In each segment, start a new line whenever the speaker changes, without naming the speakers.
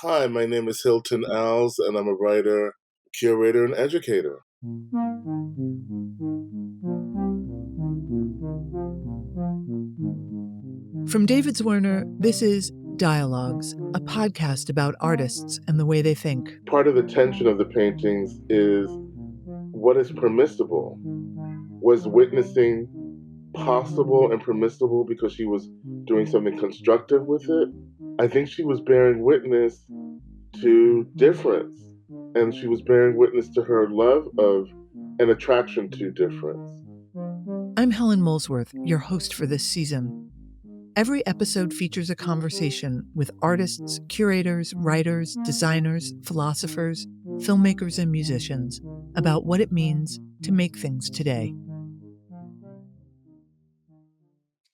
Hi, my name is Hilton Als, and I'm a writer, curator, and educator.
From David Zwirner, this is Dialogues, a podcast about artists and the way they think.
Part of the tension of the paintings is what is permissible. Was witnessing possible and permissible because she was doing something constructive with it? I think she was bearing witness to difference, and she was bearing witness to her love of and attraction to difference.
I'm Helen Molesworth, your host for this season. Every episode features a conversation with artists, curators, writers, designers, philosophers, filmmakers, and musicians about what it means to make things today.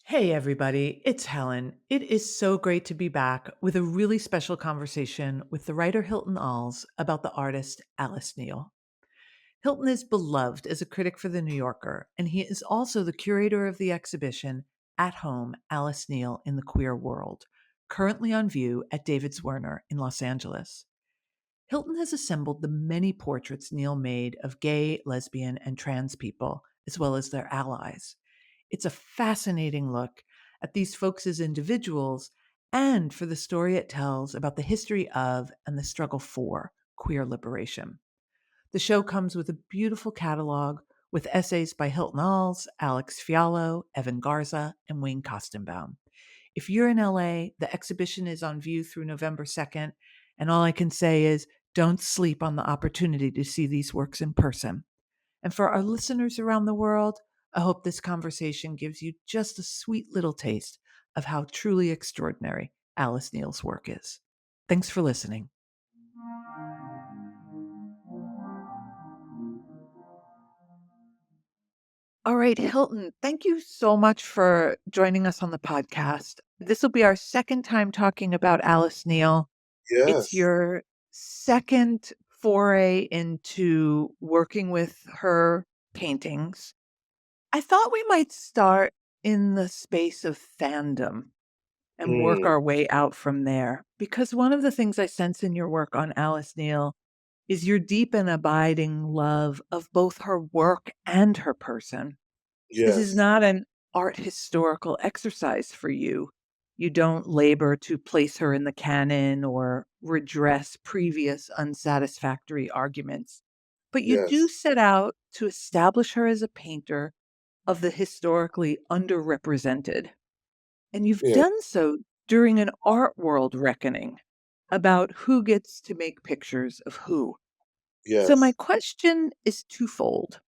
Hey, everybody, it's Helen. It is so great to be back with a really special conversation with the writer Hilton Als about the artist Alice Neel. Hilton is beloved as a critic for The New Yorker, and he is also the curator of the exhibition At Home, Alice Neel in the Queer World, currently on view at David Zwirner in Los Angeles. Hilton has assembled the many portraits Neel made of gay, lesbian, and trans people, as well as their allies. It's a fascinating look at these folks as individuals and for the story it tells about the history of and the struggle for queer liberation. The show comes with a beautiful catalog with essays by Hilton Als, Alex Fialho, Garza, and Wayne Koestenbaum. If you're in LA, the exhibition is on view through November 2nd, and all I can say is don't sleep on the opportunity to see these works in person. And for our listeners around the world, I hope this conversation gives you just a sweet little taste of how truly extraordinary Alice Neel's work is. Thanks for listening. All right, Hilton, thank you so much for joining us on the podcast. This will be our second time talking about Alice Neel. It's
Yes.
your second foray into working with her paintings. I thought we might start in the space of fandom and work
Mm,
our way out from there. Because one of the things I sense in your work on Alice Neel is your deep and abiding love of both her work and her person. This is
yes.
not an art historical exercise for you. You don't labor to place her in the canon or redress previous unsatisfactory arguments, but you do
Yes.
set out to establish her as a painter of the historically underrepresented. And you've
Yeah.
done so during an art world reckoning about who gets to make pictures of who. So, my
Yes.
question is twofold.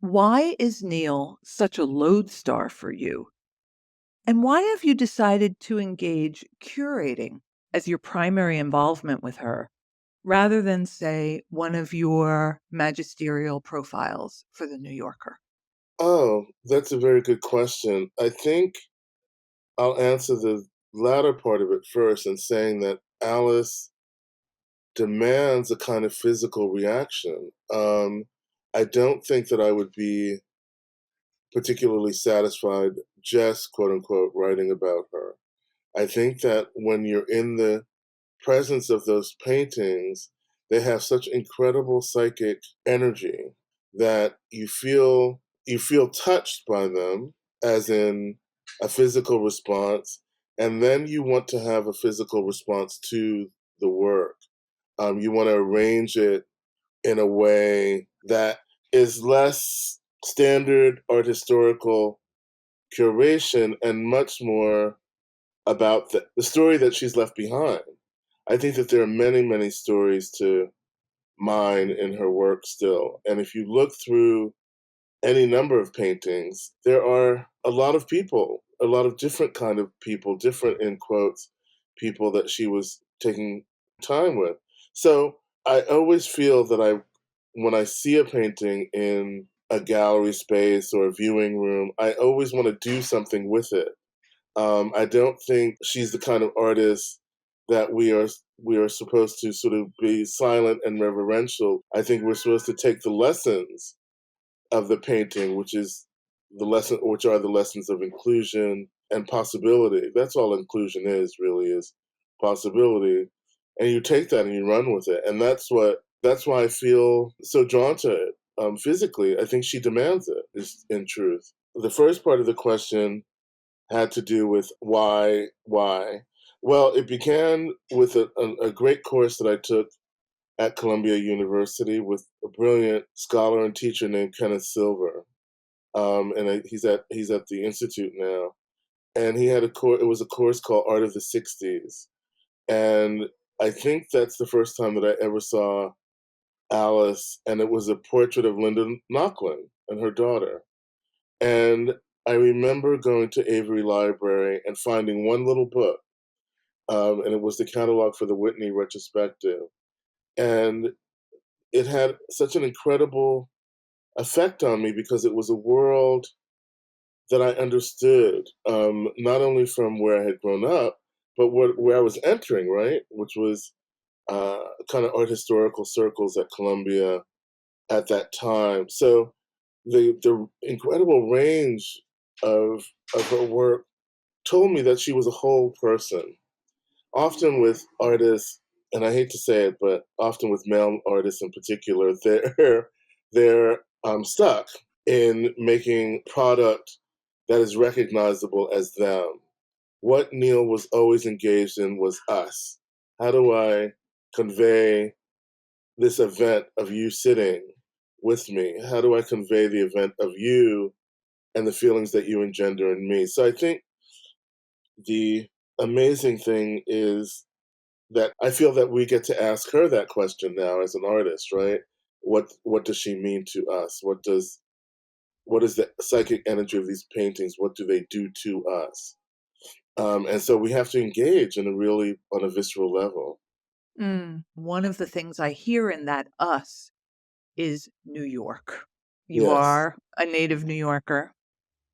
Why is Neel such a lodestar for you? And why have you decided to engage curating as your primary involvement with her rather than, say, one of your magisterial profiles for The New Yorker?
Oh, that's a very good question. I think I'll answer the latter part of it first in saying that Alice demands a kind of physical reaction. I don't think that I would be particularly satisfied just quote unquote writing about her. I think that when you're in the presence of those paintings, they have such incredible psychic energy that you feel touched by them, as in a physical response, and then you want to have a physical response to the work. You want to arrange it in a way that is less standard art historical curation and much more about the story that she's left behind. I think that there are many, many stories to mine in her work still. And if you look through any number of paintings, there are a lot of people, a lot of different kind of people, different in quotes, people that she was taking time with. So I always feel that when I see a painting in a gallery space or a viewing room, I always want to do something with it. I don't think she's the kind of artist that we are supposed to sort of be silent and reverential. I think we're supposed to take the lessons of the painting, which are the lessons of inclusion and possibility. That's all inclusion is really, is possibility, and you take that and you run with it. And that's why I feel so drawn to it. Physically, I think she demands it, is in truth. The first part of the question had to do with why. Well, it began with a great course that I took at Columbia University with a brilliant scholar and teacher named Kenneth Silver. He's at the Institute now. And he had a course, it was a course called Art of the 60s. And I think that's the first time that I ever saw Alice, and it was a portrait of Linda Nochlin and her daughter. And I remember going to Avery Library and finding one little book, and it was the catalog for the Whitney retrospective. And it had such an incredible effect on me because it was a world that I understood, not only from where I had grown up, but where I was entering, right? Which was kind of art historical circles at Columbia at that time. So the incredible range of her work told me that she was a whole person. Often with artists, and I hate to say it, but often with male artists in particular, they're stuck in making product that is recognizable as them. What Neel was always engaged in was us. How do I convey this event of you sitting with me? How do I convey the event of you and the feelings that you engender in me? So I think the amazing thing is that I feel that we get to ask her that question now as an artist, right? What does she mean to us? What is the psychic energy of these paintings? What do they do to us? And so we have to engage in a really on a visceral level.
One of the things I hear in that us is New York. You
Yes,
are a native New Yorker.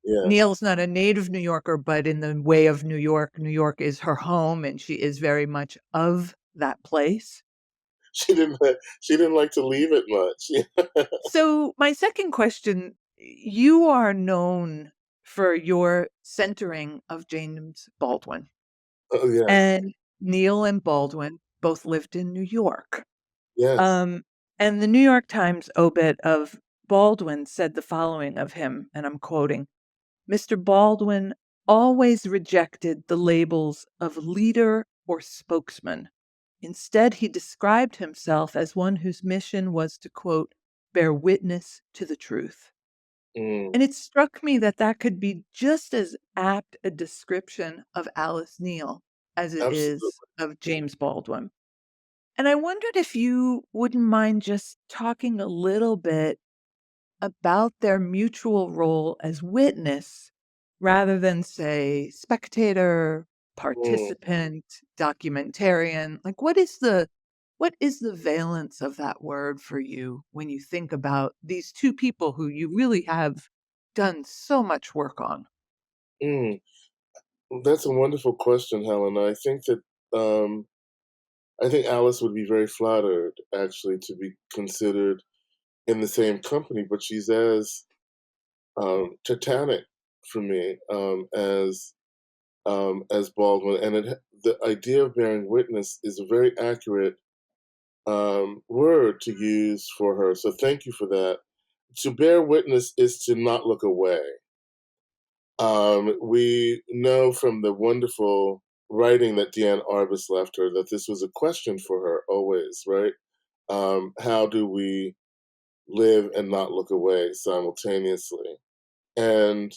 yes.
Neil's not a native New Yorker, but in the way of New York is her home, and she is very much of that place.
She didn't like to leave it much.
So, my second question, you are known for your centering of James Baldwin,
Oh yes,
and Neil and Baldwin both lived in New York.
yes.
Um, and the New York Times obit of Baldwin said the following of him, and I'm quoting: Mr. Baldwin always rejected the labels of leader or spokesman. Instead, he described himself as one whose mission was to, quote, bear witness to the truth.
Mm,
And it struck me that that could be just as apt a description of Alice Neel as it is
absolutely.
of James Baldwin. And I wondered if you wouldn't mind just talking a little bit about their mutual role as witness rather than, say, spectator,
Mm,
participant, documentarian. Like, what is the valence of that word for you when you think about these two people who you really have done so much work on?
mm. That's a wonderful question, Helen. Um, I think Alice would be very flattered, actually, to be considered in the same company, but she's as titanic for me as Baldwin, and the idea of bearing witness is a very accurate word to use for her. So thank you for that. To bear witness is to not look away. We know from the wonderful writing that Deanne Arbus left her that this was a question for her always, right? How do we live and not look away simultaneously? And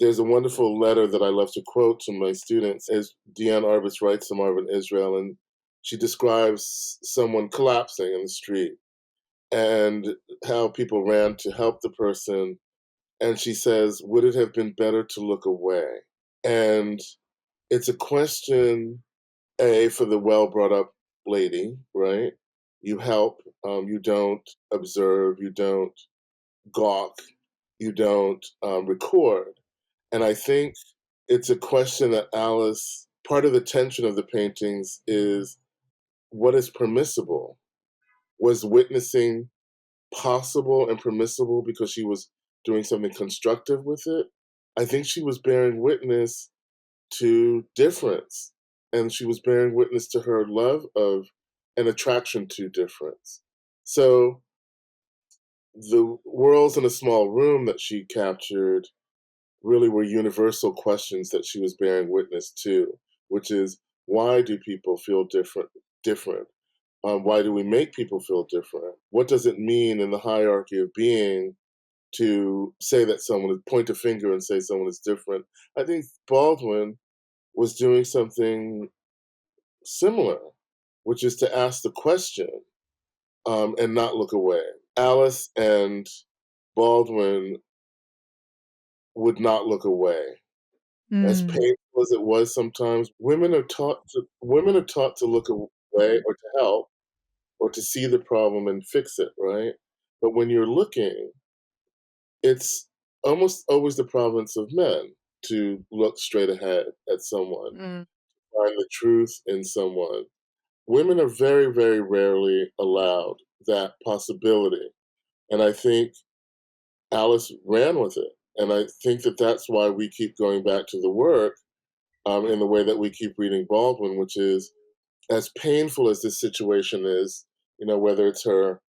there's a wonderful letter that I love to quote to my students as Deanne Arbus writes to Marvin Israel, and she describes someone collapsing in the street and how people ran to help the person. And she says, would it have been better to look away? And it's a question, A, for the well brought up lady, right? You help, you don't observe, you don't gawk, you don't record. And I think it's a question that Alice, part of the tension of the paintings is what is permissible? Was witnessing possible and permissible because she was doing something constructive with it? I think she was bearing witness to difference. and she was bearing witness to her love of and attraction to difference. So the worlds in a small room that she captured really were universal questions that she was bearing witness to, which is, why do people feel different? Why do we make people feel different? What does it mean in the hierarchy of being to say that someone, point a finger and say someone is different? I think Baldwin was doing something similar, which is to ask the question, and not look away. Alice and Baldwin would not look away. As
Mm.
painful as it was sometimes, women are taught to look away or to help or to see the problem and fix it, right? But when you're looking, it's almost always the province of men to look straight ahead at someone,
Mm.
find the truth in someone. Women are very, very rarely allowed that possibility. And I think Alice ran with it. And I think that that's why we keep going back to the work, in the way that we keep reading Baldwin, which is, as painful as this situation is, whether it's her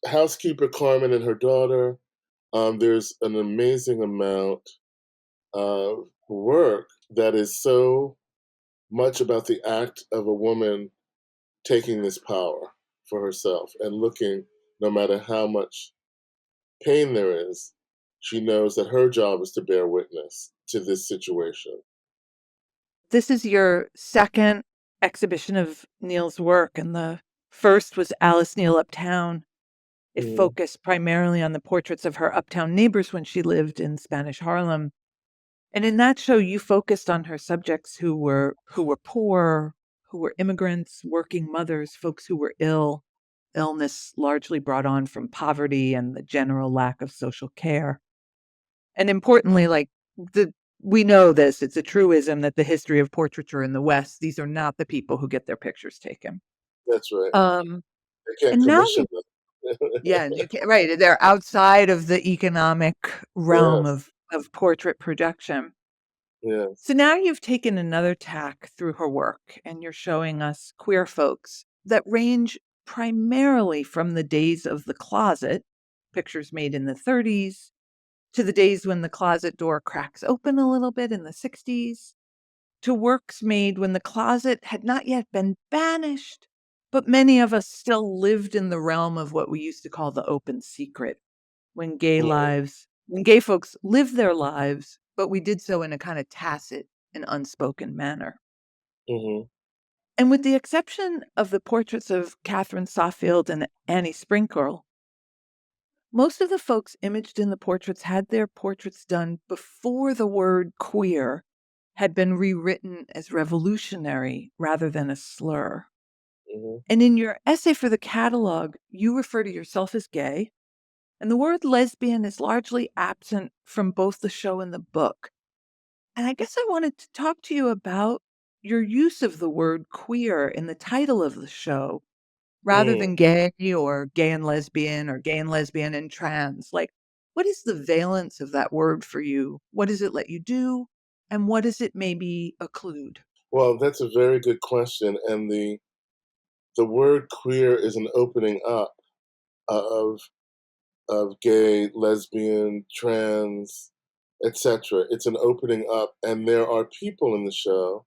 housekeeper, Carmen, and her daughter, there's an amazing amount of work that is so much about the act of a woman taking this power for herself and looking, no matter how much pain there is, she knows that her job is to bear witness to this situation.
This is your second exhibition of Neel's work, and the first was Alice Neel Uptown. It
Mhm.
focused primarily on the portraits of her uptown neighbors when she lived in Spanish Harlem. And in that show, you focused on her subjects who were poor, who were immigrants, working mothers, folks who were ill, illness largely brought on from poverty and the general lack of social care. And importantly, like the we know this, it's a truism that the history of portraiture in the West, these are not the people who get their pictures taken.
That's right.
Um,
They can't
and now
commission
you
them.
yeah, you can right, they're outside of the economic realm
Yes,
of portrait production.
yes.
So now you've taken another tack through her work and you're showing us queer folks that range primarily from the days of the closet, pictures made in the 30s, to the days when the closet door cracks open a little bit in the 60s, to works made when the closet had not yet been banished, but many of us still lived in the realm of what we used to call the open secret,
Mhm,
when gay folks lived their lives, but we did so in a kind of tacit and unspoken manner.
mhm,
And with the exception of the portraits of Catherine Soffield and Annie Sprinkle, most of the folks imaged in the portraits had their portraits done before the word queer had been rewritten as revolutionary rather than a slur.
mhm.
And in your essay for the catalog, you refer to yourself as gay, and the word lesbian is largely absent from both the show and the book. And I guess I wanted to talk to you about your use of the word queer in the title of the show rather
Mm.
than gay or gay and lesbian or gay and lesbian and trans. Like, what is the valence of that word for you? What does it let you do? And what does it maybe occlude?
Well, that's a very good question, and the word queer is an opening up of gay, lesbian, trans, etc. It's an opening up, and there are people in the show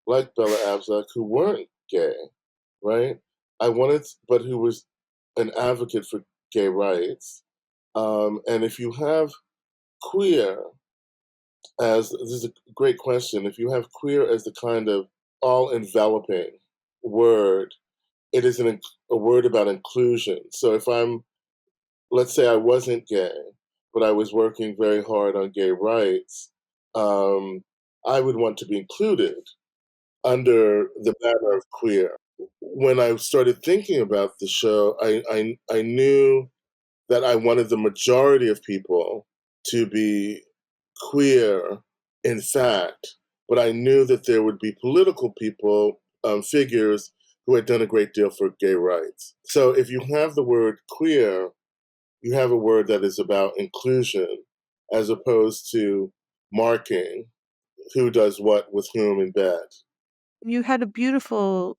like Bella Abzug who weren't gay, right? But who was an advocate for gay rights. And if you have queer this is a great question. If you have queer as the kind of all enveloping word, it is a word about inclusion. So if let's say I wasn't gay, but I was working very hard on gay rights, um, I would want to be included under the banner of queer. When I started thinking about the show, I knew that I wanted the majority of people to be queer, in fact, but I knew that there would be political people, figures who had done a great deal for gay rights. So if you have the word queer, you have a word that is about inclusion as opposed to marking who does what with whom in bed.
you had a beautiful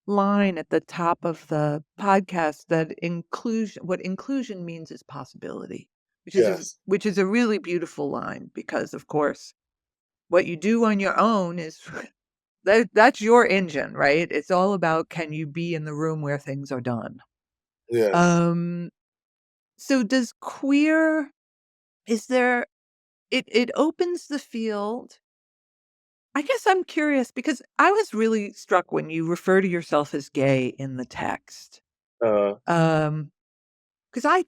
line at the top of the podcast that inclusion means is possibility,
Yes.
which is a really beautiful line because of course what you do on your own is that's your engine, right? It's all about can you be in the room where things are done.
Yes.
Um so does queer is there it opens the field. I guess I'm curious because I was really struck when you refer to yourself as gay in the text.
Uh,
Um, because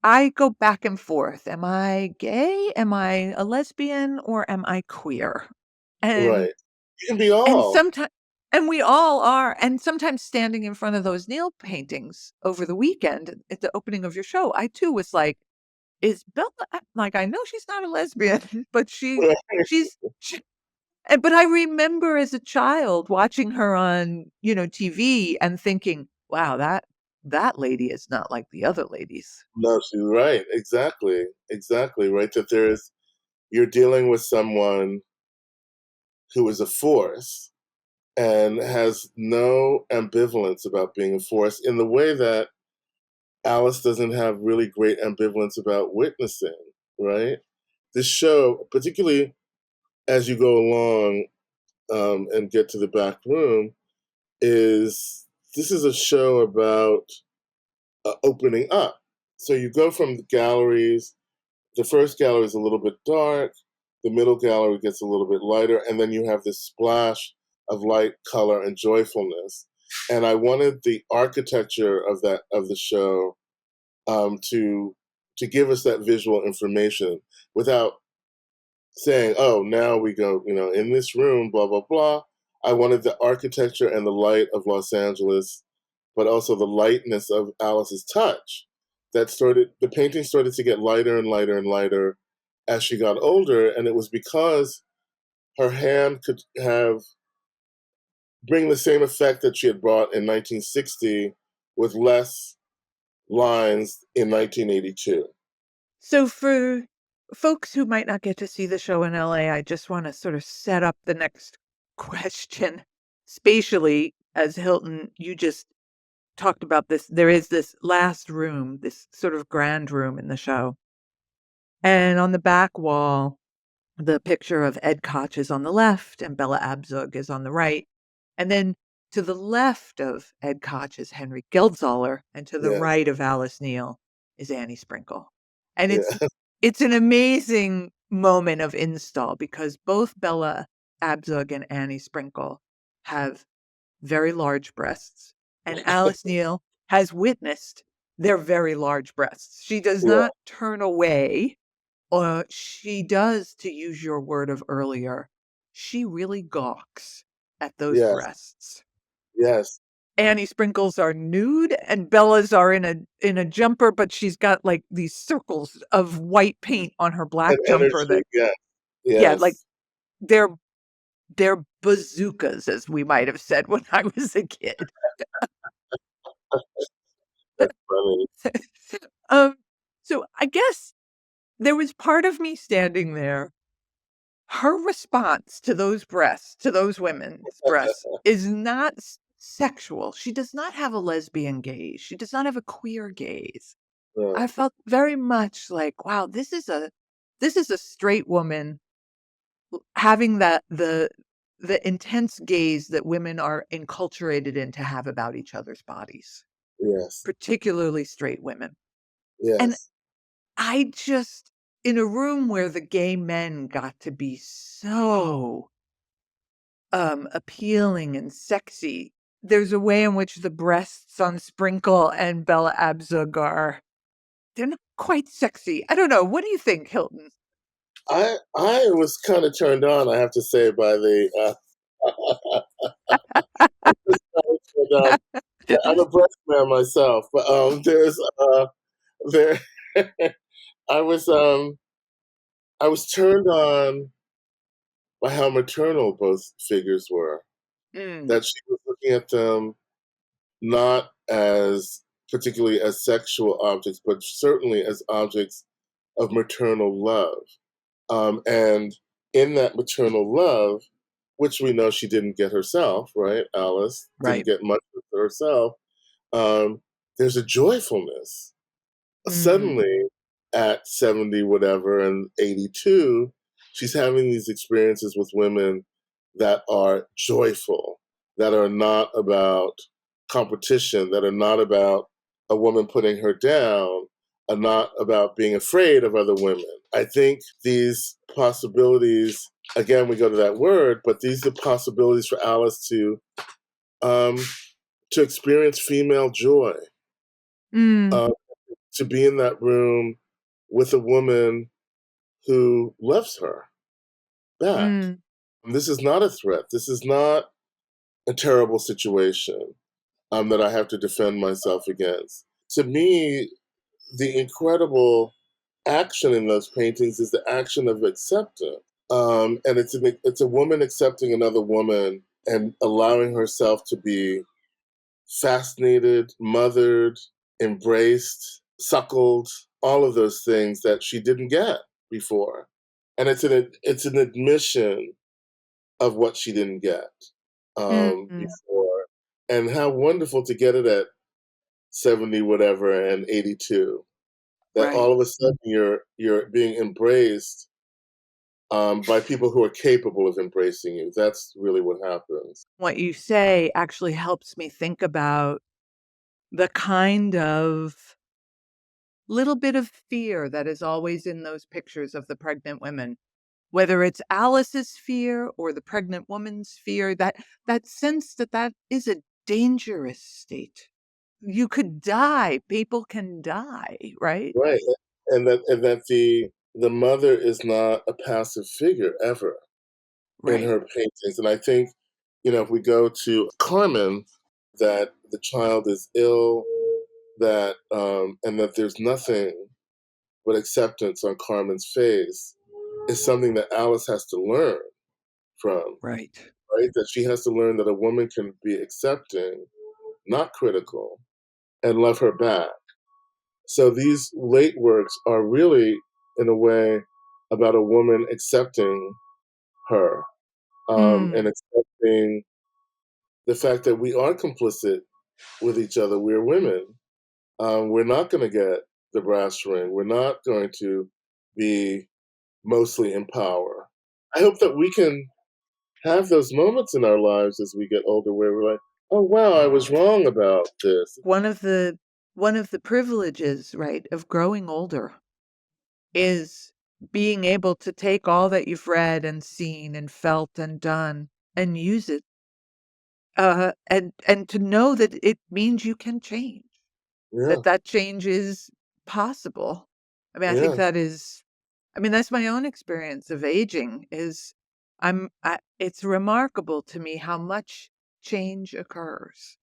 I go back and forth. Am I gay? Am I a lesbian? Or am I queer? And
right. You can be
and
all.
sometimes and we all are. And sometimes standing in front of those Neel paintings over the weekend at the opening of your show, I too was like, is Bella like I know she's not a lesbian, but she's but I remember as a child watching her on, TV and thinking, "Wow, that lady is not like the other ladies."
No, she's right. Exactly. Exactly. Right. That you're dealing with someone who is a force and has no ambivalence about being a force in the way that Alice doesn't have really great ambivalence about witnessing, right? This show, particularly as you go along and get to the back room, is this is a show about opening up. So you go from the galleries. The first gallery is a little bit dark. The middle gallery gets a little bit lighter, and then you have this splash of light, color, and joyfulness. And I wanted the architecture of the show to give us that visual information without saying, "Oh, now we go, in this room, blah blah blah." I wanted the architecture and the light of Los Angeles, but also the lightness of Alice's touch. The painting started to get lighter and lighter and lighter as she got older, and it was because her hand could have bring the same effect that she had brought in 1960 with less lines in 1982.
So for folks who might not get to see the show in LA, I just want to sort of set up the next question. Spatially, as Hilton, you just talked about this. There is this last room, this sort of grand room in the show. And on the back wall, the picture of Ed Koch is on the left and Bella Abzug is on the right. And then to the left of Ed Koch is Henry Geldzahler, and to the
Yes,
right of Alice Neel is Annie Sprinkle. And
yeah,
it's an amazing moment of install because both Bella Abzug and Annie Sprinkle have very large breasts, and Alice Neel has witnessed their very large breasts. She does
yeah,
not turn away, or she does, to use your word of earlier, she really gawks at those
yes,
breasts.
yes,
Annie Sprinkles are nude and Bella's are in a jumper, but she's got like these circles of white paint on her
and
black jumper that
energy, yes,
yeah, like
yes,
they're they're bazookas, as we might have said when I was a kid.
that's funny.
um, so I guess there was part of me standing there. Her response to those breasts, to those women's breasts, is not sexual. She does not have a lesbian gaze. She does not have a queer gaze.
Yeah,
I felt very much like, wow, this is a straight woman having the intense gaze that women are enculturated in to have about each other's bodies,
yes,
particularly straight women. And
yes,
I just in a room where the gay men got to be so appealing and sexy, there's a way in which the breasts on Sprinkle and Bella Abzug they're not quite sexy. I don't know. What do you think, Hilton?
I was kind of turned on, I have to say, by the. Turned on. I'm a breast man myself, but there's there. I was um I was turned on by how maternal both figures were.
Mm,
That she was looking at them not as particularly as sexual objects, but certainly as objects of maternal love. And in that maternal love, which we know she didn't get herself, right? Alice didn't
Right.
get much of it herself. Um, there's a joyfulness.
Mm,
Suddenly, at 70 whatever and 82, she's having these experiences with women that are joyful, that are not about competition, that are not about a woman putting her down, are not about being afraid of other women. I think these possibilities, again, we go to that word, but these are possibilities for Alice um, to experience female joy,
mm,
uh, to be in that room with a woman who loves her back.
mm,
This is not a threat. This is not a terrible situation that I have to defend myself against. To me, the incredible action in those paintings is the action of acceptance. And it's a woman accepting another woman and allowing herself to be fascinated, mothered, embraced, suckled, all of those things that she didn't get before. And it's an admission of what she didn't get
mm.
before. And how wonderful to get it at 70 whatever and 82. That
Right.
all of a sudden you're being embraced by people who are capable of embracing you. That's really what happens.
What you say actually helps me think about the kind of little bit of fear that is always in those pictures of the pregnant women. Whether it's Alice's fear or the pregnant woman's fear, that sense that that is a dangerous state. You could die, people can die, right?
Right. And that the mother is not a passive figure ever in
Right.
her paintings. And I think, if we go to Carmen, that the child is ill, that and that there's nothing but acceptance on Carmen's face is something that Alice has to learn from,
Right.
right? That she has to learn that a woman can be accepting, not critical, and love her back. So these late works are really, in a way, about a woman accepting her, and
Mm,
accepting the fact that we are complicit with each other. We're women. We're not going to get the brass ring. We're not going to be mostly in power. I hope that we can have those moments in our lives as we get older where we're like, oh, wow, I was wrong about this.
one of the one of the privileges, right, of growing older is being able to take all that you've read and seen and felt and done and use it, and to know that it means you can change,
Yeah,
that that change is possible. I mean, I think
yeah,
that is I mean, that's my own experience of aging is it's remarkable to me how much change occurs.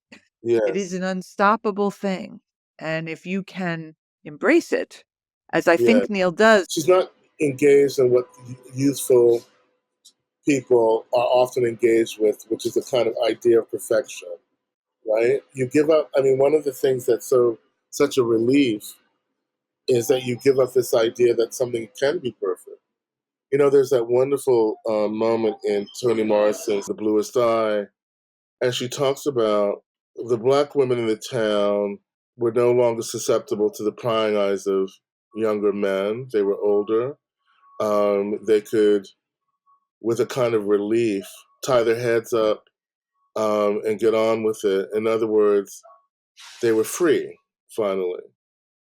It is
yes,
an unstoppable thing, and if you can embrace it, as I
yeah.
think Neil does.
She's not engaged in what youthful people are often engaged with, which is a kind of idea of perfection, right? You give up. I mean, one of the things that's such a relief is that you give up this idea that something can be perfect. There's that wonderful moment in Toni Morrison's The Bluest Eye, and she talks about the black women in the town were no longer susceptible to the prying eyes of younger men. They were older. They could, with a kind of relief, tie their heads up and get on with it. In other words, they were free, finally.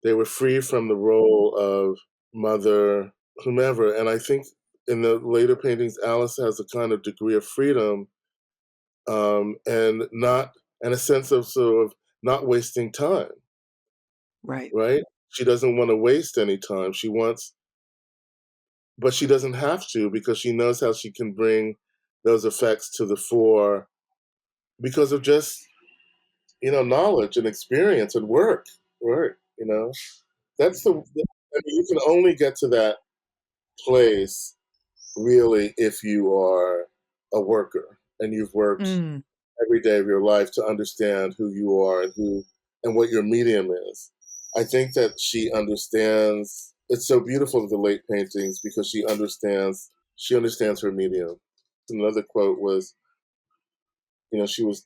They were free from the role of mother, whomever. And I think in the later paintings, Alice has a kind of degree of freedom and a sense of sort of not wasting time,
Right,
right? She doesn't want to waste any time. But she doesn't have to because she knows how she can bring those effects to the fore because of just knowledge and experience and work. That's I mean, you can only get to that place really if you are a worker and you've worked
mm.
every day of your life to understand who you are and what your medium is. I think that she understands. It's so beautiful, the late paintings, because she understands her medium. Another quote was,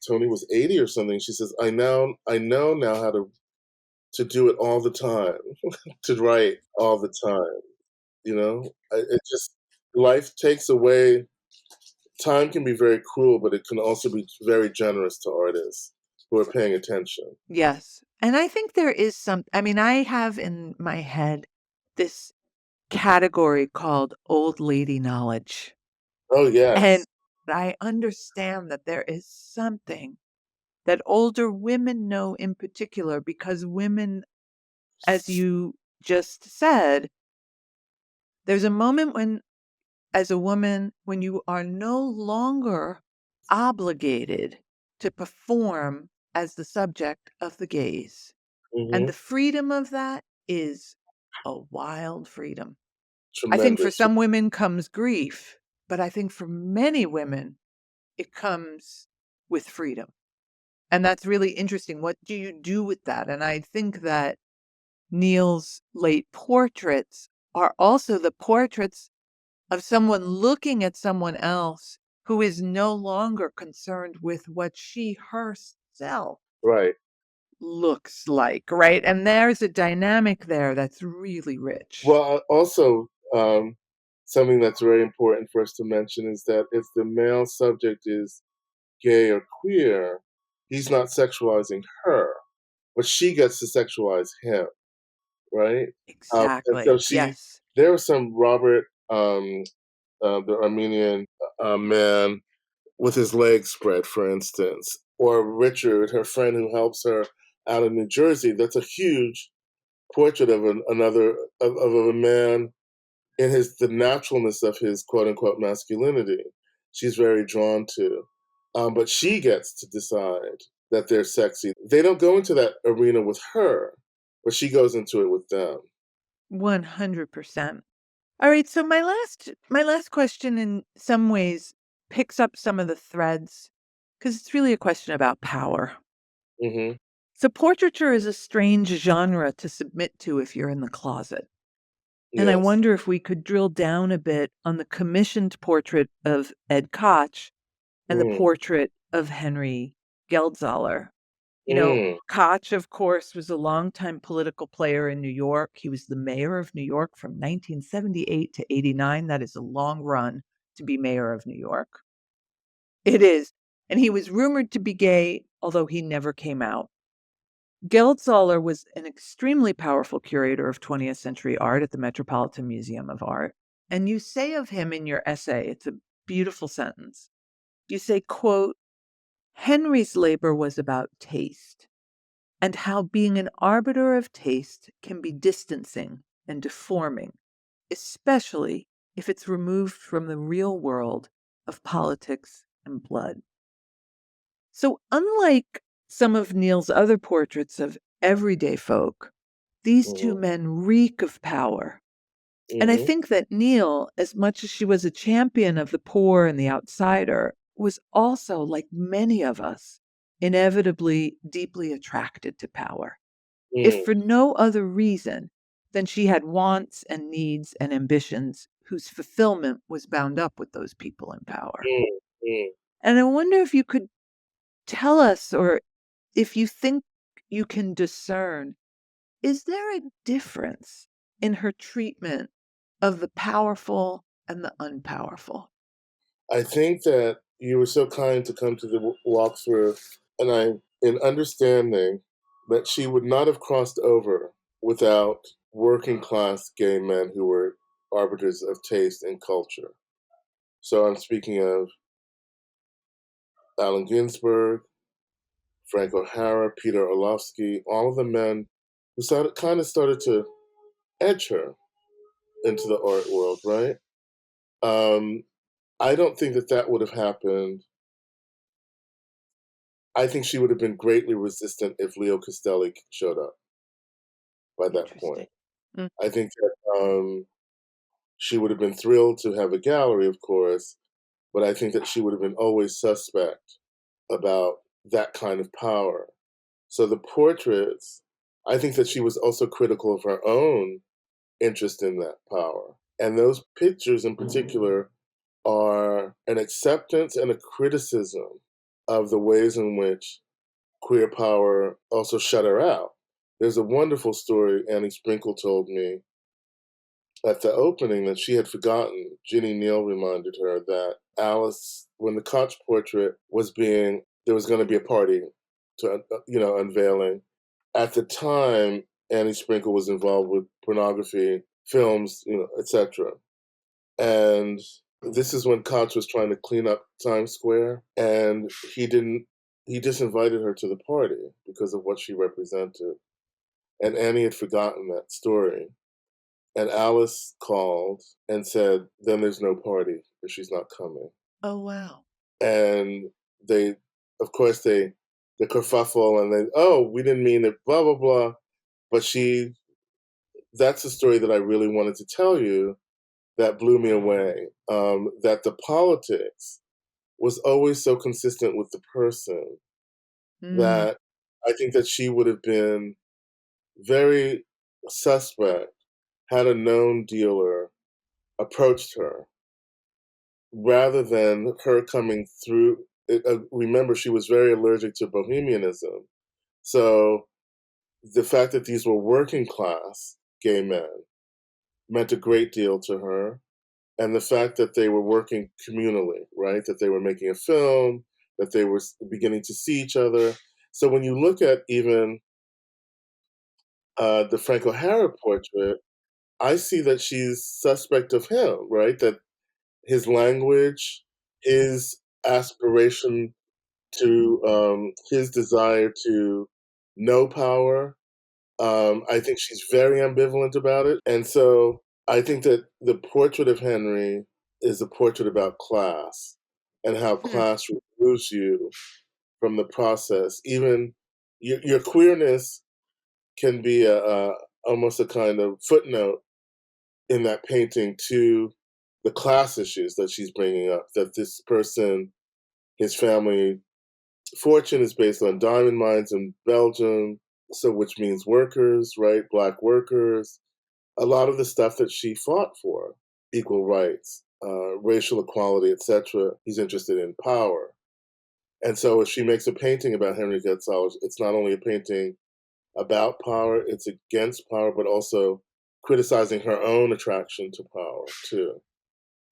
Tony was 80 or something. She says, I know now how to do it all the time, to write all the time. It just life takes away. Time can be very cruel, but it can also be very generous to artists who are paying attention.
Yes. And I think there is I mean, I have in my head this category called old lady knowledge.
Oh
And
yes.
I understand that there is something that older women know in particular because women, as you just said, there's a moment when, as a woman, when you are no longer obligated to perform as the subject of the gaze. And
Hmm.
the freedom of that is a wild freedom. I think for
Tremendous.
some women comes grief, but I think for many women, it comes with freedom. And that's really interesting. What do you do with that? And I think that Neel's late portraits are also the portraits of someone looking at someone else who is no longer concerned with what she herself
Right.
looks like, right? And there's a dynamic there that's really rich.
Well, also, something that's very important for us to mention is that if the male subject is gay or queer, he's not sexualizing her, but she gets to sexualize him, right? And so
Exactly. Yes.
there was some Robert, the Armenian man with his legs spread, for instance, or Richard, her friend who helps her out in New Jersey. That's a huge portrait of of a man in the naturalness of his quote unquote masculinity. She's very drawn to, but she gets to decide that they're sexy. They don't go into that arena with her, but she goes into it with them.
100%. All right, so my last question in some ways picks up some of the threads because it's really a question about power.
Hmm.
So portraiture is a strange genre to submit to if you're in the closet. And I
Yes.
wonder if we could drill down a bit on the commissioned portrait of Ed Koch and the
Mm,
portrait of Henry Geldzahler.
mm,
Koch, of course, was a longtime political player in New York. He was the mayor of New York from 1978 to 89. That is a long run to be mayor of New York. It is. And he was rumored to be gay, although he never came out. Geldzahler was an extremely powerful curator of 20th century art at the Metropolitan Museum of Art. And you say of him in your essay, it's a beautiful sentence. You say, quote, Henry's labor was about taste and how being an arbiter of taste can be distancing and deforming, especially if it's removed from the real world of politics and blood. So, unlike some of Neil's other portraits of everyday folk, these two
mm,
men reek of power. And I
hmm.
think that Neil, as much as she was a champion of the poor and the outsider, was also, like many of us, inevitably deeply attracted to power, if
Mm,
for no other reason than she had wants and needs and ambitions whose fulfillment was bound up with those people in power.
mm, mm.
And I wonder if you could tell us, or if you think you can discern, is there a difference in her treatment of the powerful and the unpowerful?
I think that you were so kind to come to the walkthrough, and in understanding that she would not have crossed over without working class gay men who were arbiters of taste and culture. So I'm speaking of Allen Ginsberg, Frank O'Hara, Peter Orlovsky, all of the men who kind of started to edge her into the art world, right? Um, I don't think that that would have happened. I think she would have been greatly resistant if Leo Castelli showed up by that
Interesting.
point.
Mm,
I think that she would have been thrilled to have a gallery, of course, but I think that she would have been always suspect about that kind of power. So the portraits, I think that she was also critical of her own interest in that power. And those pictures in particular are an acceptance and a criticism of the ways in which queer power also shut her out. There's a wonderful story Annie Sprinkle told me at the opening that she had forgotten. Ginny Neel reminded her that Alice, when the Koch portrait was being, there was going to be a party to, unveiling. At the time, Annie Sprinkle was involved with pornography, films, etc. And this is when Koch was trying to clean up Times Square, and he just invited her to the party because of what she represented. And Annie had forgotten that story. And Alice called and said, then there's no party if she's not coming.
Oh, wow.
And they, of course, the kerfuffle and they, oh, we didn't mean it, blah, blah, blah. But that's the story that I really wanted to tell you that blew me away. That the politics was always so consistent with the person
Mm.
that I think that she would have been very suspect had a known dealer approached her rather than her coming through. Remember, she was very allergic to bohemianism. So the fact that these were working class gay men meant a great deal to her. And the fact that they were working communally, right? That they were making a film, that they were beginning to see each other. So when you look at even the Frank O'Hara portrait, I see that she's suspect of him, right? That his language, his aspiration to his desire to know power. I think she's very ambivalent about it. And so I think that the portrait of Henry is a portrait about class and how
Hmm.
class removes you from the process. Even your queerness can be almost a kind of footnote in that painting to the class issues that she's bringing up. That this person, his family fortune is based on diamond mines in Belgium, so which means workers, right? Black workers. A lot of the stuff that she fought for, equal rights, racial equality, etc. He's interested in power. And so if she makes a painting about Henry Gonzalez, it's not only a painting about power, it's against power, but also criticizing her own attraction to power too.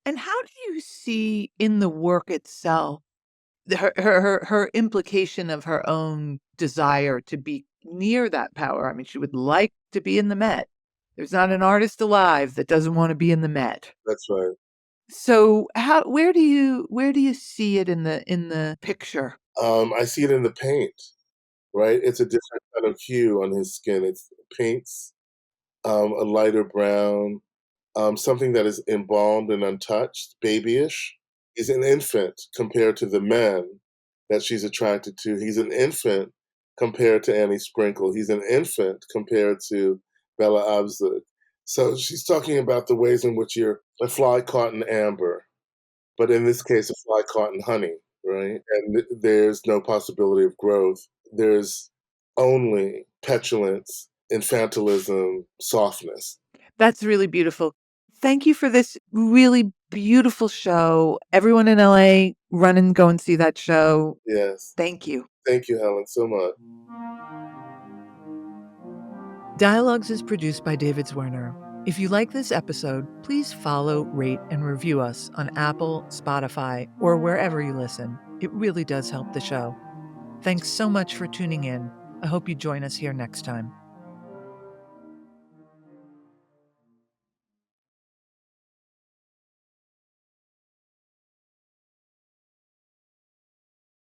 And how do you see in the work itself her implication of her own desire to be near that power? I mean, she would like to be in the Met. There's not an artist alive that doesn't want to be in the Met.
That's right.
So how where do you see it in the picture?
I see it in the paint, right? It's a different kind of hue on his skin. It's pinks, a lighter brown, something that is embalmed and untouched, babyish. He's an infant compared to the men that she's attracted to. He's an infant compared to Annie Sprinkle. He's an infant compared to Bella Abzug. So she's talking about the ways in which you're a fly caught in amber, but in this case, a fly caught in honey, right? And there's no possibility of growth. There's only petulance, infantilism, softness.
That's really beautiful. Thank you for this really beautiful show. Everyone in LA, run and go and see that show.
Yes.
Thank you.
Thank you, Helen, so much.
Dialogues is produced by David Zwerner. If you like this episode, please follow, rate, and review us on Apple, Spotify, or wherever you listen. It really does help the show. Thanks so much for tuning in. I hope you join us here next time.